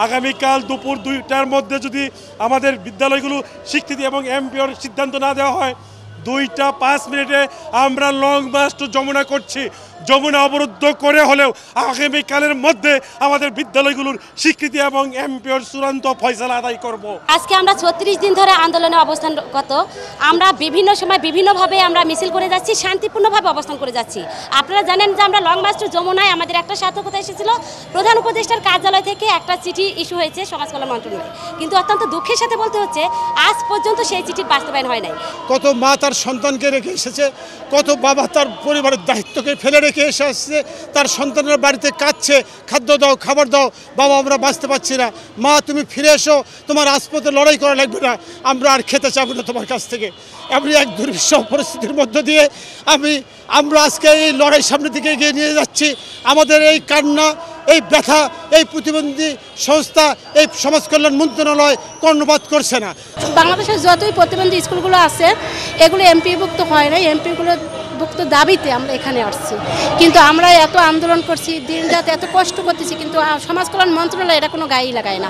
আগামীকাল দুপুর 2টার মধ্যে যদি আমাদের বিদ্যালয়গুলো স্বীকৃতি এবং এমপিওর সিদ্ধান্ত না দেওয়া হয়, 2:05 আমরা লং মার্চ টু যমুনা করছি। যমুনা অবরুদ্ধ করে হলেও আগামীকালের মধ্যে আমাদের বিদ্যালয়গুলোর স্বীকৃতি এবং এমপিওর চূড়ান্ত ফয়সালা আদায় করব। আজকে আমরা 36 দিন ধরে আন্দোলনে অবস্থানরত। আমরা বিভিন্ন সময় বিভিন্নভাবে আমরা মিছিল করে যাচ্ছি, শান্তিপূর্ণভাবে অবস্থান করে যাচ্ছি। আপনারা জানেন যে আমরা লং মার্চ টু যমুনায় আমাদের একটা সার্থকতা এসেছিল, প্রধান উপদেষ্টার কার্যালয় থেকে একটা চিঠি ইস্যু হয়েছে সমাজ কল্যাণ মন্ত্রণালয়ে, কিন্তু অত্যন্ত দুঃখের সাথে বলতে হচ্ছে আজ পর্যন্ত সেই চিঠির বাস্তবায়ন হয় নাই। কত মা তার সন্তানকে রেখে এসেছে, কত বাবা তার পরিবারের দায়িত্বকে ফেলে রেখে এসে আসছে, তার সন্তানের বাড়িতে কাঁদছে, খাদ্য দাও, খাবার দাও, বাবা আমরা বাঁচতে পারছি না, মা তুমি ফিরে এসো, তোমার রাজপথে লড়াই করা লাগবে না, আমরা আর খেতে চাবো না তোমার কাছ থেকে। এমনি এক দুর্বিষহ পরিস্থিতির মধ্য দিয়ে আমরা আজকে এই লড়াই সামনের দিকে এগিয়ে নিয়ে যাচ্ছি। আমাদের এই কান্না, এই ব্যথা এই প্রতিবন্ধী সংস্থা, এই সমাজ কল্যাণ মন্ত্রণালয় কর্ণপাত করছে না। বাংলাদেশের যতই প্রতিবন্ধী স্কুলগুলো আছে এগুলো এমপিভুক্ত হয় না, এমপিগুলো ভুক্ত দাবিতে আমরা এখানে আসছি। কিন্তু আমরা এত আন্দোলন করছি, দিন রাত এত কষ্ট করতেছি, কিন্তু সমাজ কল্যাণ মন্ত্রণালয় এটা কোনো গায়েই লাগায় না।